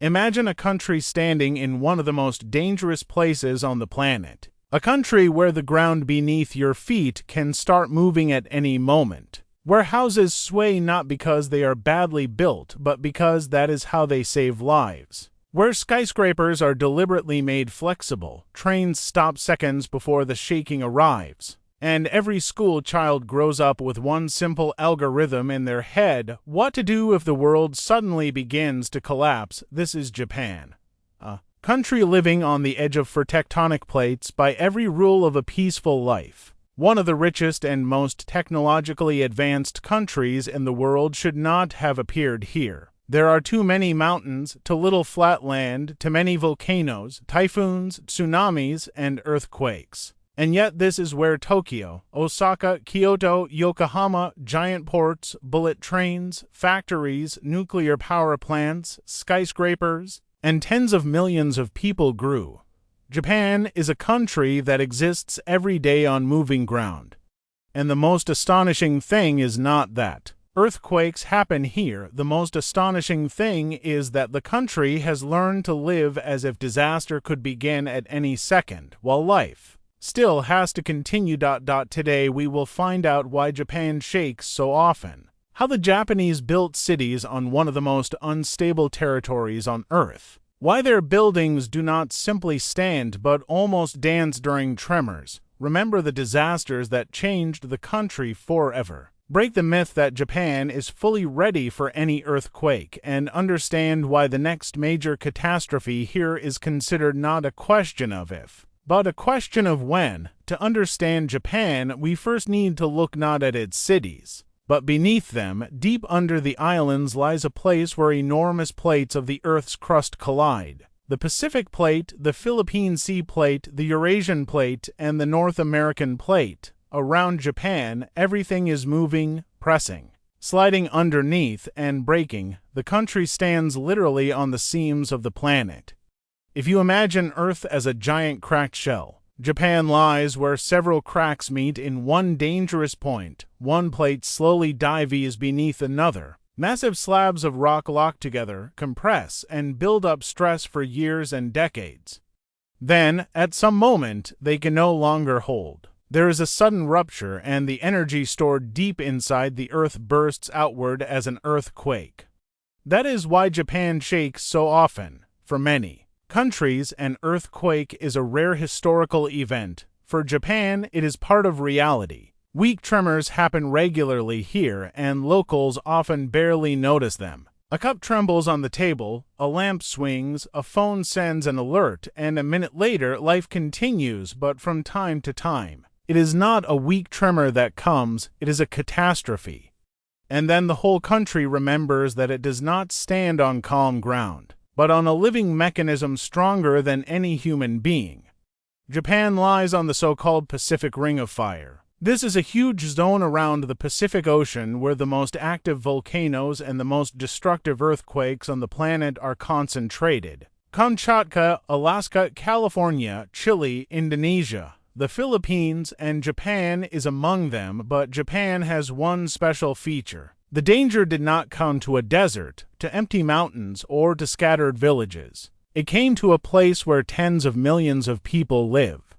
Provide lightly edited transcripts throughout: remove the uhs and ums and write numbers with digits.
Imagine a country standing in one of the most dangerous places on the planet. A country where the ground beneath your feet can start moving at any moment. Where houses sway not because they are badly built, but because that is how they save lives. Where skyscrapers are deliberately made flexible, trains stop seconds before the shaking arrives. And every school child grows up with one simple algorithm in their head: what to do if the world suddenly begins to collapse. This is Japan. A country living on the edge of four tectonic plates by every rule of a peaceful life. One of the richest and most technologically advanced countries in the world should not have appeared here. There are too many mountains, too little flat land, too many volcanoes, typhoons, tsunamis, and earthquakes. And yet this is where Tokyo, Osaka, Kyoto, Yokohama, giant ports, bullet trains, factories, nuclear power plants, skyscrapers, and tens of millions of people grew. Japan is a country that exists every day on moving ground. And the most astonishing thing is not that earthquakes happen here. The most astonishing thing is that the country has learned to live as if disaster could begin at any second, while life still has to continue. Today we will find out why Japan shakes so often, how the Japanese built cities on one of the most unstable territories on Earth, why their buildings do not simply stand but almost dance during tremors. Remember the disasters that changed the country forever. Break the myth that Japan is fully ready for any earthquake, and understand why the next major catastrophe here is considered not a question of if, but a question of when. To understand Japan, we first need to look not at its cities, but beneath them, deep under the islands, lies a place where enormous plates of the Earth's crust collide. The Pacific Plate, the Philippine Sea Plate, the Eurasian Plate, and the North American Plate. Around Japan, everything is moving, pressing, sliding underneath, and breaking. The country stands literally on the seams of the planet. If you imagine Earth as a giant cracked shell, Japan lies where several cracks meet in one dangerous point. One plate slowly dives beneath another. Massive slabs of rock lock together, compress, and build up stress for years and decades. Then, at some moment, they can no longer hold. There is a sudden rupture, and the energy stored deep inside the Earth bursts outward as an earthquake. That is why Japan shakes so often. For many countries, an earthquake is a rare historical event. For Japan, it is part of reality. Weak tremors happen regularly here, and locals often barely notice them. A cup trembles on the table, a lamp swings, a phone sends an alert, and a minute later life continues. But from time to time, it is not a weak tremor that comes, it is a catastrophe. And then the whole country remembers that it does not stand on calm ground, but on a living mechanism stronger than any human being. Japan lies on the so-called Pacific Ring of Fire. This is a huge zone around the Pacific Ocean where the most active volcanoes and the most destructive earthquakes on the planet are concentrated. Kamchatka, Alaska, California, Chile, Indonesia, the Philippines, and Japan is among them, but Japan has one special feature. The danger did not come to a desert, to empty mountains, or to scattered villages. It came to a place where tens of millions of people live.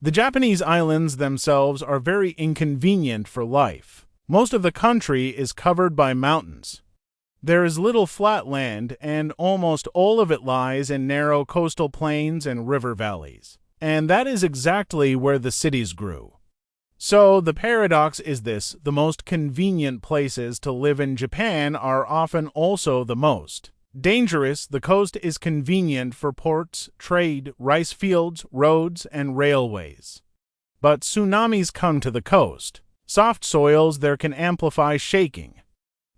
The Japanese islands themselves are very inconvenient for life. Most of the country is covered by mountains. There is little flat land, and almost all of it lies in narrow coastal plains and river valleys. And that is exactly where the cities grew. So the paradox is this: the most convenient places to live in Japan are often also the most dangerous. The coast is convenient for ports, trade, rice fields, roads, and railways. But tsunamis come to the coast. Soft soils there can amplify shaking.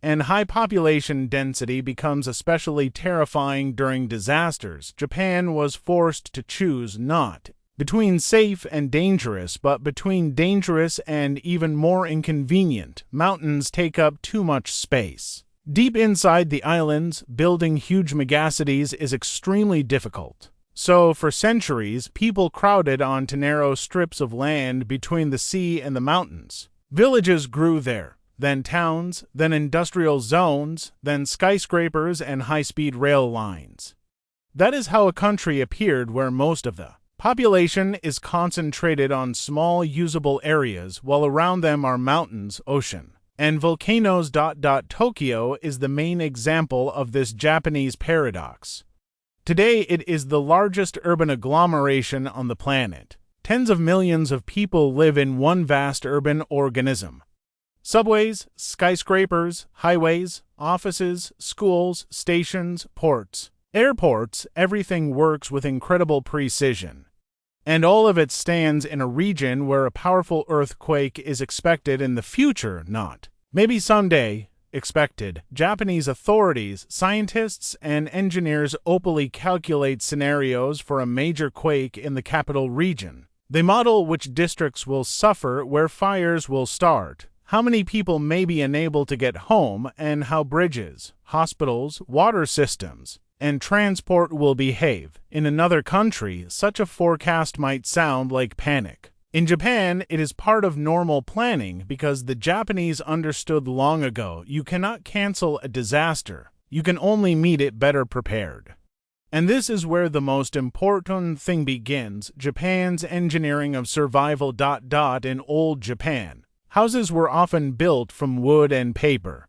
And high population density becomes especially terrifying during disasters. Japan was forced to choose not between safe and dangerous, but between dangerous and even more inconvenient. Mountains take up too much space. Deep inside the islands, building huge megacities is extremely difficult. So, for centuries, people crowded onto narrow strips of land between the sea and the mountains. Villages grew there, then towns, then industrial zones, then skyscrapers and high-speed rail lines. That is how a country appeared where most of the population is concentrated on small usable areas while around them are mountains, ocean, and volcanoes. Tokyo is the main example of this Japanese paradox. Today it is the largest urban agglomeration on the planet. Tens of millions of people live in one vast urban organism. Subways, skyscrapers, highways, offices, schools, stations, ports, airports, everything works with incredible precision. And all of it stands in a region where a powerful earthquake is expected in the future, not maybe someday, expected. Japanese authorities, scientists, and engineers openly calculate scenarios for a major quake in the capital region. They model which districts will suffer, where fires will start, how many people may be unable to get home, and how bridges, hospitals, water systems, and transport will behave. In another country, such a forecast might sound like panic. In Japan, it is part of normal planning because the Japanese understood long ago you cannot cancel a disaster, you can only meet it better prepared. And this is where the most important thing begins, Japan's engineering of survival. In old Japan, houses were often built from wood and paper.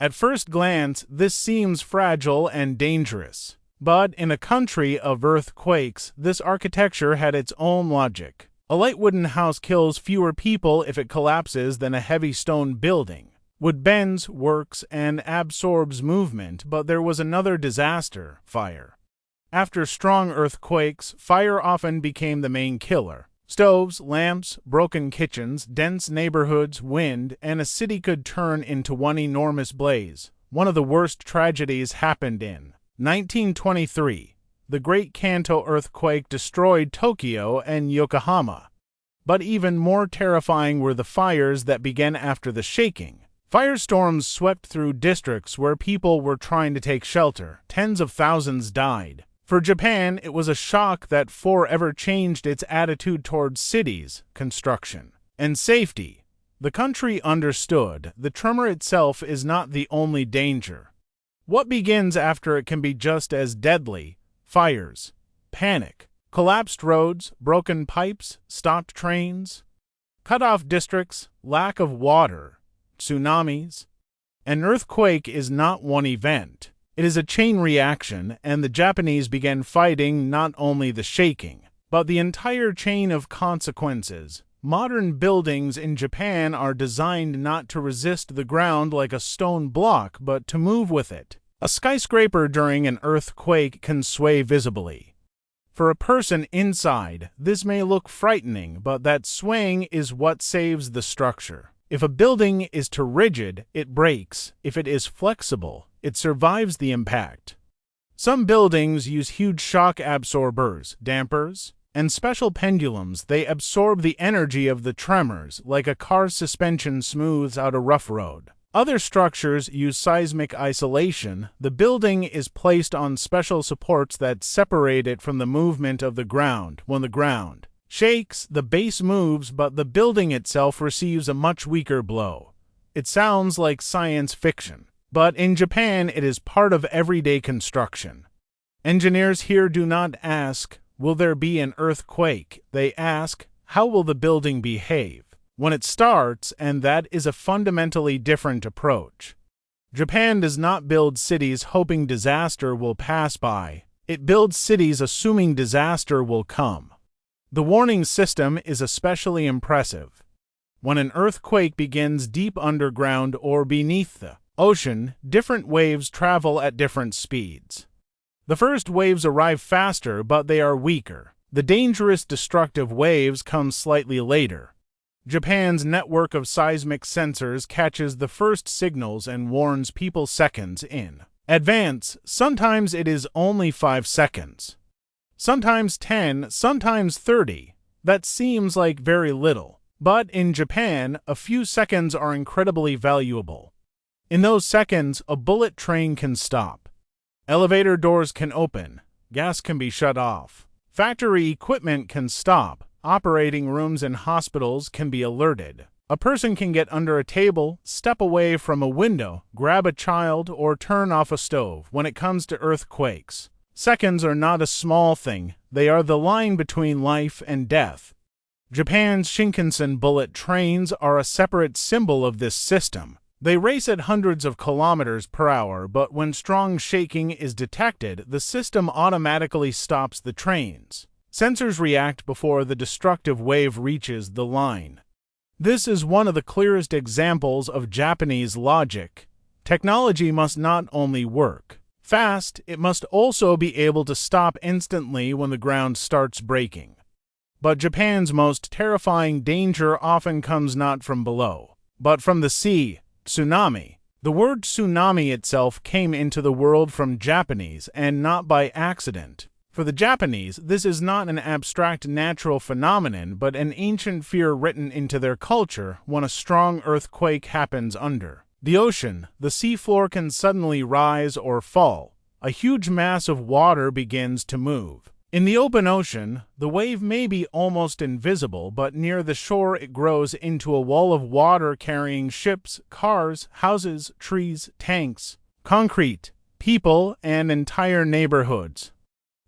At first glance, this seems fragile and dangerous. But in a country of earthquakes, this architecture had its own logic. A light wooden house kills fewer people if it collapses than a heavy stone building. Wood bends, works, and absorbs movement, but there was another disaster, fire. After strong earthquakes, fire often became the main killer. Stoves, lamps, broken kitchens, dense neighborhoods, wind, and a city could turn into one enormous blaze. One of the worst tragedies happened in 1923. The Great Kanto earthquake destroyed Tokyo and Yokohama. But even more terrifying were the fires that began after the shaking. Firestorms swept through districts where people were trying to take shelter. Tens of thousands died. For Japan, it was a shock that forever changed its attitude towards cities, construction, and safety. The country understood the tremor itself is not the only danger. What begins after it can be just as deadly: fires, panic, collapsed roads, broken pipes, stopped trains, cut-off districts, lack of water, tsunamis. An earthquake is not one event. It is a chain reaction, and the Japanese began fighting not only the shaking, but the entire chain of consequences. Modern buildings in Japan are designed not to resist the ground like a stone block, but to move with it. A skyscraper during an earthquake can sway visibly. For a person inside, this may look frightening, but that swaying is what saves the structure. If a building is too rigid, it breaks. If it is flexible, it survives the impact. Some buildings use huge shock absorbers, dampers, and special pendulums. They absorb the energy of the tremors, like a car's suspension smooths out a rough road. Other structures use seismic isolation. The building is placed on special supports that separate it from the movement of the ground. When the ground shakes, the base moves, but the building itself receives a much weaker blow. It sounds like science fiction, but in Japan it is part of everyday construction. Engineers here do not ask, will there be an earthquake? They ask, how will the building behave when it starts? And that is a fundamentally different approach. Japan does not build cities hoping disaster will pass by. It builds cities assuming disaster will come. The warning system is especially impressive. When an earthquake begins deep underground or beneath the ocean, different waves travel at different speeds. The first waves arrive faster, but they are weaker. The dangerous, destructive waves come slightly later. Japan's network of seismic sensors catches the first signals and warns people seconds in advance. Sometimes it is only 5 seconds. Sometimes 10, sometimes 30. That seems like very little. But in Japan, a few seconds are incredibly valuable. In those seconds, a bullet train can stop. Elevator doors can open. Gas can be shut off. Factory equipment can stop. Operating rooms in hospitals can be alerted. A person can get under a table, step away from a window, grab a child, or turn off a stove. When it comes to earthquakes, Seconds are not a small thing, they are the line between life and death. Japan's Shinkansen bullet trains are a separate symbol of this system. They race at hundreds of kilometers per hour, but when strong shaking is detected, the system automatically stops the trains. Sensors react before the destructive wave reaches the line. This is one of the clearest examples of Japanese logic. Technology must not only work fast, it must also be able to stop instantly when the ground starts breaking. But Japan's most terrifying danger often comes not from below, but from the sea. Tsunami. The word tsunami itself came into the world from Japanese and not by accident. For the Japanese, this is not an abstract natural phenomenon, but an ancient fear written into their culture when a strong earthquake happens under the ocean. The seafloor can suddenly rise or fall. A huge mass of water begins to move. In the open ocean, the wave may be almost invisible, but near the shore it grows into a wall of water carrying ships, cars, houses, trees, tanks, concrete, people, and entire neighborhoods.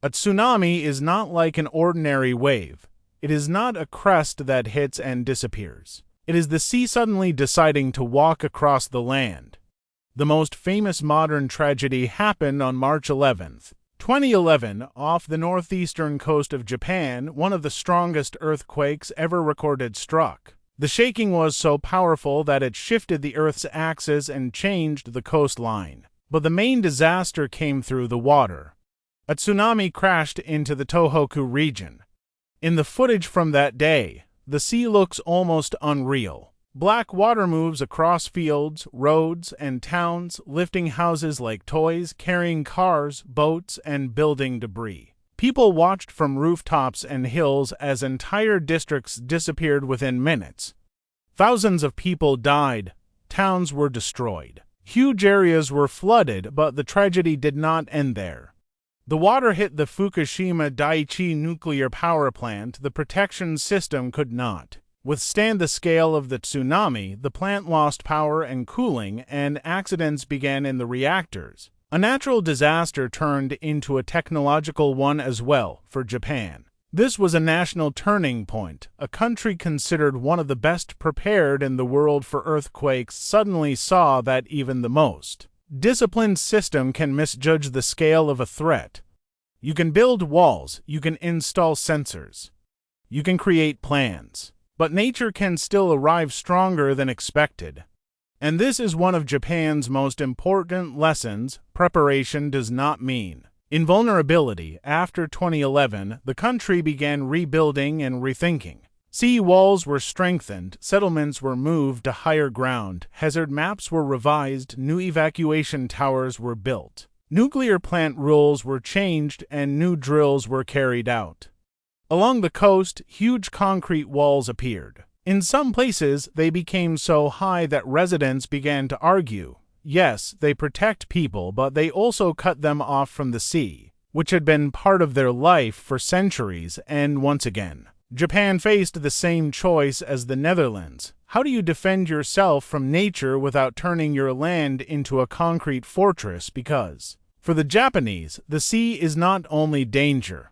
A tsunami is not like an ordinary wave. It is not a crest that hits and disappears. It is the sea suddenly deciding to walk across the land. The most famous modern tragedy happened on March 11th. 2011, off the northeastern coast of Japan, one of the strongest earthquakes ever recorded struck. The shaking was so powerful that it shifted the Earth's axis and changed the coastline. But the main disaster came through the water. A tsunami crashed into the Tohoku region. In the footage from that day, the sea looks almost unreal. Black water moves across fields, roads, and towns, lifting houses like toys, carrying cars, boats, and building debris. People watched from rooftops and hills as entire districts disappeared within minutes. Thousands of people died. Towns were destroyed. Huge areas were flooded, but the tragedy did not end there. The water hit the Fukushima Daiichi nuclear power plant. The protection system could not withstand the scale of the tsunami. The plant lost power and cooling, and accidents began in the reactors. A natural disaster turned into a technological one as well for Japan. This was a national turning point. A country considered one of the best prepared in the world for earthquakes suddenly saw that even the most disciplined system can misjudge the scale of a threat. You can build walls, you can install sensors, you can create plans. But nature can still arrive stronger than expected. And this is one of Japan's most important lessons. Preparation does not mean invulnerability. After 2011, the country began rebuilding and rethinking. Sea walls were strengthened, settlements were moved to higher ground, hazard maps were revised, new evacuation towers were built. Nuclear plant rules were changed, and new drills were carried out. Along the coast, huge concrete walls appeared. In some places, they became so high that residents began to argue. Yes, they protect people, but they also cut them off from the sea, which had been part of their life for centuries. And once again, Japan faced the same choice as the Netherlands. How do you defend yourself from nature without turning your land into a concrete fortress? Because, for the Japanese, the sea is not only danger.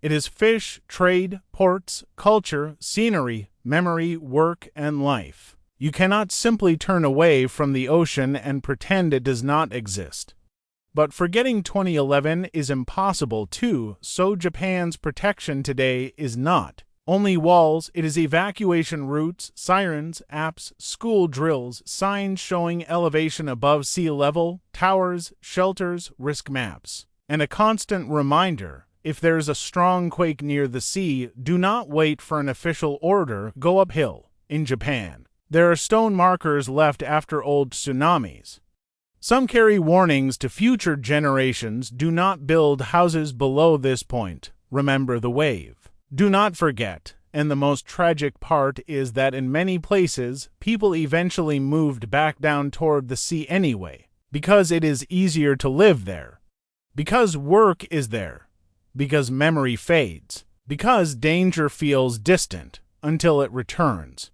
It is fish, trade, ports, culture, scenery, memory, work, and life. You cannot simply turn away from the ocean and pretend it does not exist. But forgetting 2011 is impossible too, so Japan's protection today is not only walls, it is evacuation routes, sirens, apps, school drills, signs showing elevation above sea level, towers, shelters, risk maps, and a constant reminder. If there's a strong quake near the sea, do not wait for an official order, go uphill. In Japan, there are stone markers left after old tsunamis. Some carry warnings to future generations: do not build houses below this point. Remember the wave. Do not forget. And the most tragic part is that in many places, people eventually moved back down toward the sea anyway, because it is easier to live there, because work is there, because memory fades, because danger feels distant until it returns.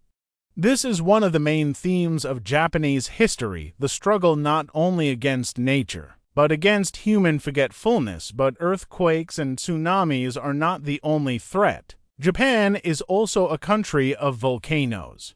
This is one of the main themes of Japanese history, the struggle not only against nature, but against human forgetfulness. But earthquakes and tsunamis are not the only threat. Japan is also a country of volcanoes.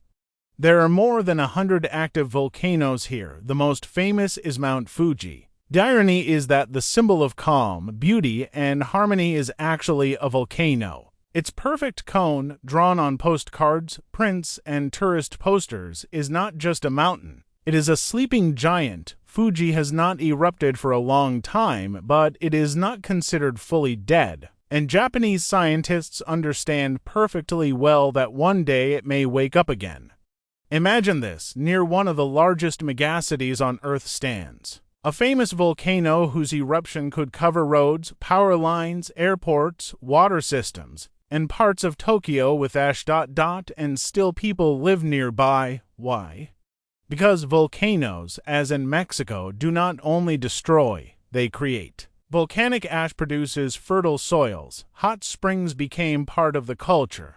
There are more than 100 active volcanoes here. The most famous is Mount Fuji. The irony is that the symbol of calm, beauty, and harmony is actually a volcano. Its perfect cone, drawn on postcards, prints, and tourist posters, is not just a mountain. It is a sleeping giant. Fuji has not erupted for a long time, but it is not considered fully dead. And Japanese scientists understand perfectly well that one day it may wake up again. Imagine this: near one of the largest megacities on Earth stands a famous volcano whose eruption could cover roads, power lines, airports, water systems, and parts of Tokyo with ash. And still people live nearby. Why? Because volcanoes, as in Mexico, do not only destroy, they create. Volcanic ash produces fertile soils. Hot springs became part of the culture.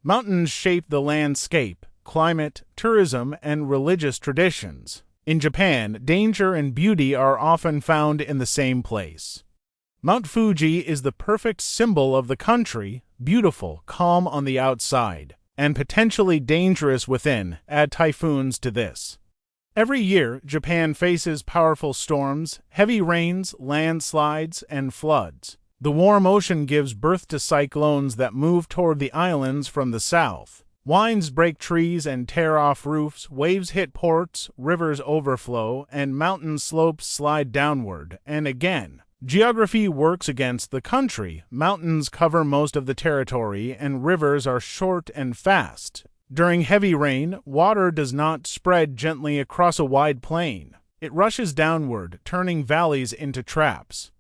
Mountains shape the landscape, climate, tourism, and religious traditions. In Japan, danger and beauty are often found in the same place. Mount Fuji is the perfect symbol of the country, beautiful, calm on the outside, and potentially dangerous within. Add typhoons to this. Every year, Japan faces powerful storms, heavy rains, landslides, and floods. The warm ocean gives birth to cyclones that move toward the islands from the south. Winds break trees and tear off roofs, waves hit ports, rivers overflow, and mountain slopes slide downward. And again, geography works against the country. Mountains cover most of the territory, and rivers are short and fast. During heavy rain, water does not spread gently across a wide plain. It rushes downward, turning valleys into traps.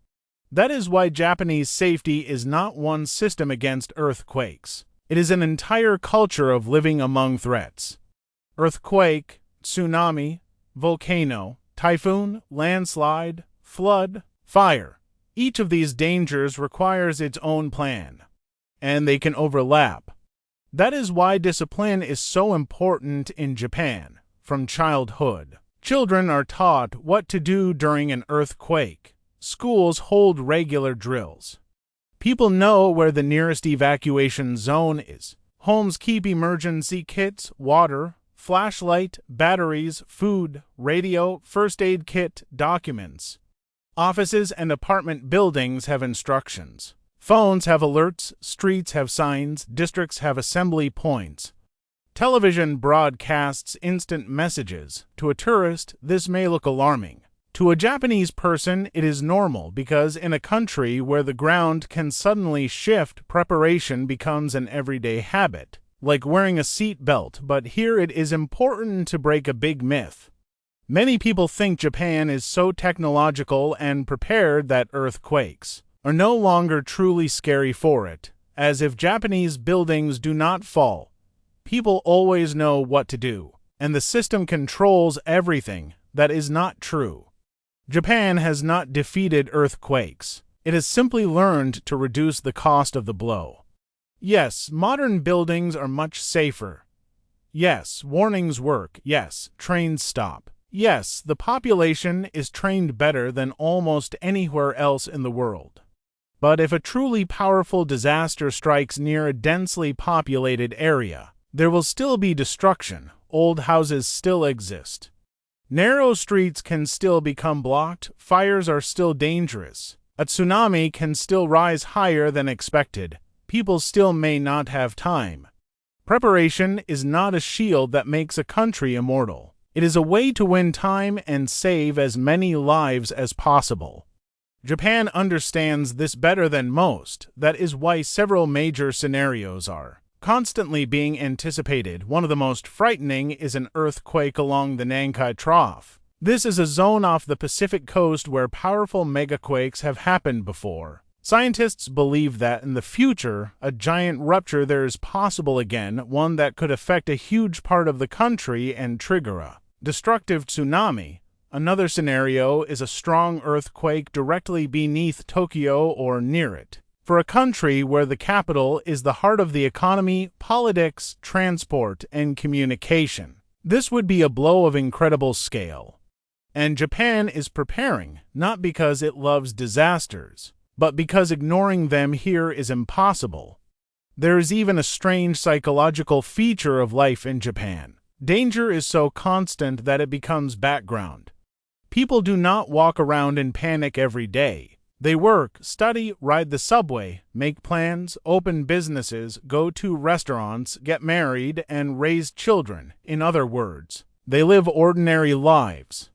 That is why Japanese safety is not one system against earthquakes. It is an entire culture of living among threats. Earthquake, tsunami, volcano, typhoon, landslide, flood, fire. Each of these dangers requires its own plan, and they can overlap. That is why discipline is so important in Japan. From childhood, children are taught what to do during an earthquake. Schools hold regular drills. People know where the nearest evacuation zone is. Homes keep emergency kits, water, flashlight, batteries, food, radio, first aid kit, documents. Offices and apartment buildings have instructions. Phones have alerts, streets have signs, districts have assembly points. Television broadcasts instant messages. To a tourist, this may look alarming. To a Japanese person, it is normal because in a country where the ground can suddenly shift, preparation becomes an everyday habit, like wearing a seat belt. But here it is important to break a big myth. Many people think Japan is so technological and prepared that earthquakes are no longer truly scary for it, as if Japanese buildings do not fall. People always know what to do, and the system controls everything. That is not true. Japan has not defeated earthquakes. It has simply learned to reduce the cost of the blow. Yes, modern buildings are much safer. Yes, warnings work. Yes, trains stop. Yes, the population is trained better than almost anywhere else in the world. But if a truly powerful disaster strikes near a densely populated area, there will still be destruction. Old houses still exist. Narrow streets can still become blocked, fires are still dangerous, a tsunami can still rise higher than expected, people still may not have time. Preparation is not a shield that makes a country immortal. It is a way to win time and save as many lives as possible. Japan understands this better than most. That is why several major scenarios are constantly being anticipated. One of the most frightening is an earthquake along the Nankai Trough. This is a zone off the Pacific coast where powerful megaquakes have happened before. Scientists believe that in the future, a giant rupture there is possible again, one that could affect a huge part of the country and trigger a destructive tsunami. Another scenario is a strong earthquake directly beneath Tokyo or near it. For a country where the capital is the heart of the economy, politics, transport, and communication, this would be a blow of incredible scale. And Japan is preparing, not because it loves disasters, but because ignoring them here is impossible. There is even a strange psychological feature of life in Japan. Danger is so constant that it becomes background. People do not walk around in panic every day. They work, study, ride the subway, make plans, open businesses, go to restaurants, get married, and raise children. In other words, they live ordinary lives.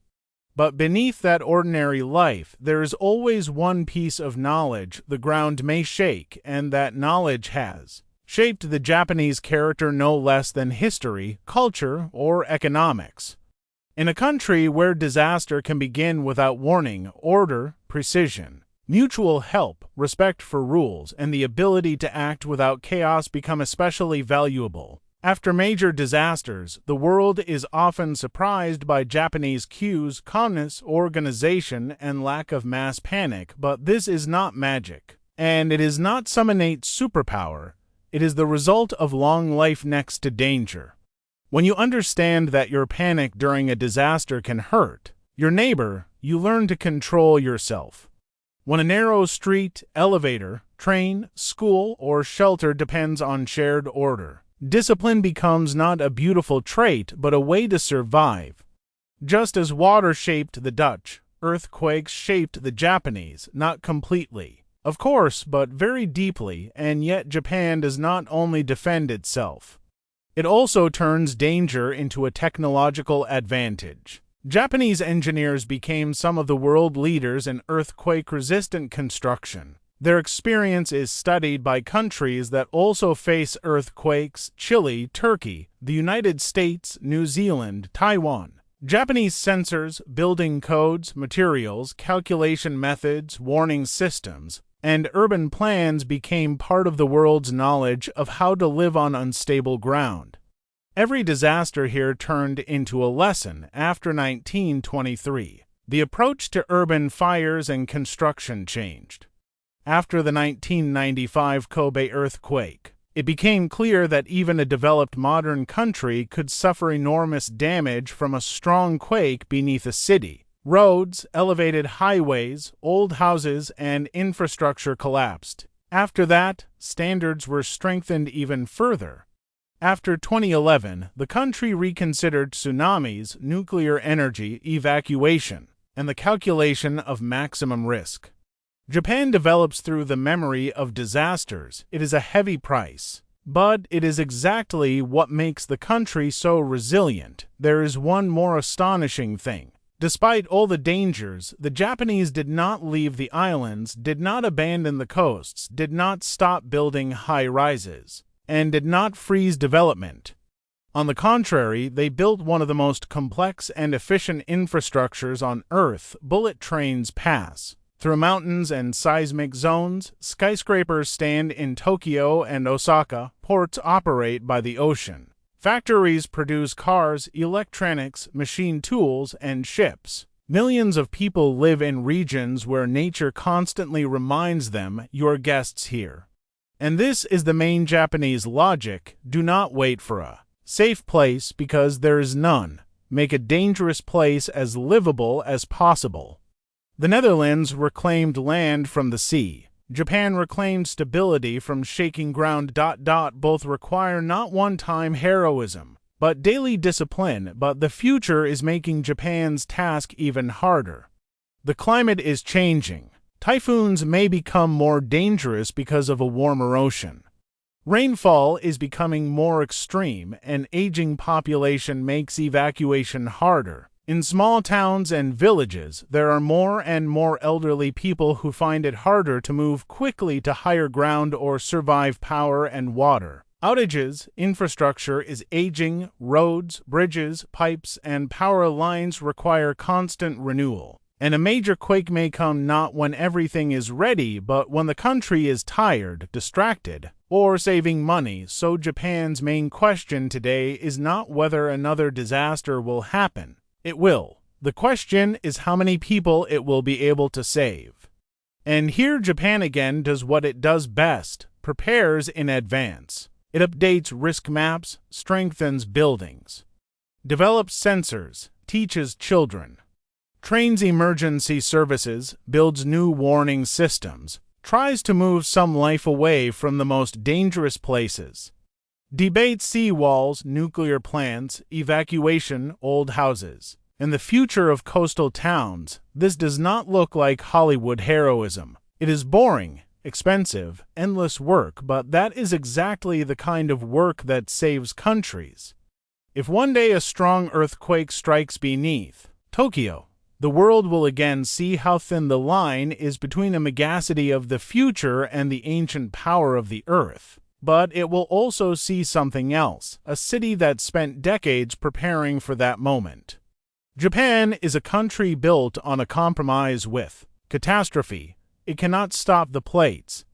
But beneath that ordinary life, there is always one piece of knowledge the ground may shake, and that knowledge has shaped the Japanese character no less than history, culture, or economics. In a country where disaster can begin without warning, order, precision, mutual help, respect for rules, and the ability to act without chaos become especially valuable. After major disasters, the world is often surprised by Japanese cues, calmness, organization, and lack of mass panic, but this is not magic. And it is not some innate superpower. It is the result of long life next to danger. When you understand that your panic during a disaster can hurt your neighbor, you learn to control yourself. When a narrow street, elevator, train, school, or shelter depends on shared order, discipline becomes not a beautiful trait, but a way to survive. Just as water shaped the Dutch, earthquakes shaped the Japanese, not completely, of course, but very deeply, and yet Japan does not only defend itself. It also turns danger into a technological advantage. Japanese engineers became some of the world leaders in earthquake-resistant construction. Their experience is studied by countries that also face earthquakes: Chile, Turkey, the United States, New Zealand, Taiwan. Japanese sensors, building codes, materials, calculation methods, warning systems, and urban plans became part of the world's knowledge of how to live on unstable ground. Every disaster here turned into a lesson. After 1923, the approach to urban fires and construction changed. After the 1995 Kobe earthquake, it became clear that even a developed modern country could suffer enormous damage from a strong quake beneath a city. Roads, elevated highways, old houses, and infrastructure collapsed. After that, standards were strengthened even further. After 2011, the country reconsidered tsunamis, nuclear energy, evacuation, and the calculation of maximum risk. Japan develops through the memory of disasters. It is a heavy price, but it is exactly what makes the country so resilient. There is one more astonishing thing. Despite all the dangers, the Japanese did not leave the islands, did not abandon the coasts, did not stop building high-rises, and did not freeze development. On the contrary, they built one of the most complex and efficient infrastructures on Earth. Bullet trains pass through mountains and seismic zones, skyscrapers stand in Tokyo and Osaka, ports operate by the ocean. Factories produce cars, electronics, machine tools, and ships. Millions of people live in regions where nature constantly reminds them, "You're guests here." And this is the main Japanese logic: do not wait for a safe place, because there is none. Make a dangerous place as livable as possible. The Netherlands reclaimed land from the sea. Japan reclaimed stability from shaking ground. Both require not one-time heroism, but daily discipline. But the future is making Japan's task even harder. The climate is changing. Typhoons may become more dangerous because of a warmer ocean. Rainfall is becoming more extreme, and aging population makes evacuation harder. In small towns and villages, there are more and more elderly people who find it harder to move quickly to higher ground or survive power and water outages. Infrastructure is aging. Roads, bridges, pipes, and power lines require constant renewal. And a major quake may come not when everything is ready, but when the country is tired, distracted, or saving money. So Japan's main question today is not whether another disaster will happen. It will. The question is how many people it will be able to save. And here Japan again does what it does best: prepares in advance. It updates risk maps, strengthens buildings, develops sensors, teaches children, trains emergency services, builds new warning systems, tries to move some life away from the most dangerous places. Debates sea walls, nuclear plants, evacuation, old houses. In the future of coastal towns, this does not look like Hollywood heroism. It is boring, expensive, endless work, but that is exactly the kind of work that saves countries. If one day a strong earthquake strikes beneath Tokyo, the world will again see how thin the line is between a megacity of the future and the ancient power of the earth. But it will also see something else, a city that spent decades preparing for that moment. Japan is a country built on a compromise with catastrophe. It cannot stop the plates.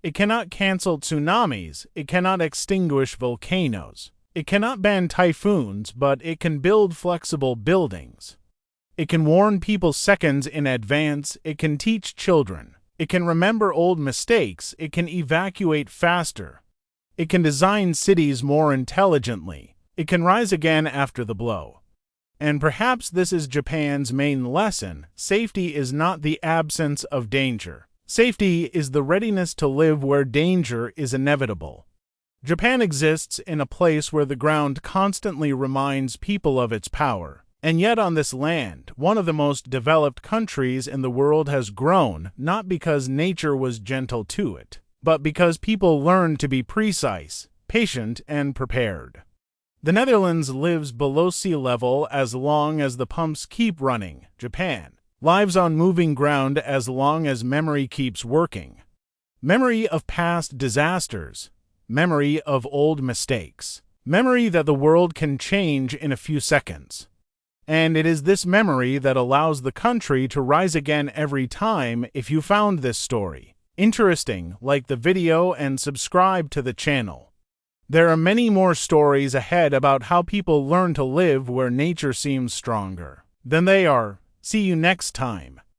It cannot cancel tsunamis. It cannot extinguish volcanoes. It cannot ban typhoons, but it can build flexible buildings. It can warn people seconds in advance. It can teach children. It can remember old mistakes. It can evacuate faster. It can design cities more intelligently. It can rise again after the blow. And perhaps this is Japan's main lesson. Safety is not the absence of danger. Safety is the readiness to live where danger is inevitable. Japan exists in a place where the ground constantly reminds people of its power. And yet on this land, one of the most developed countries in the world has grown, not because nature was gentle to it, but because people learned to be precise, patient, and prepared. The Netherlands lives below sea level as long as the pumps keep running. Japan lives on moving ground as long as memory keeps working. Memory of past disasters. Memory of old mistakes. Memory that the world can change in a few seconds. And it is this memory that allows the country to rise again every time. If you found this story interesting, like the video and subscribe to the channel. There are many more stories ahead about how people learn to live where nature seems stronger than they are. See you next time.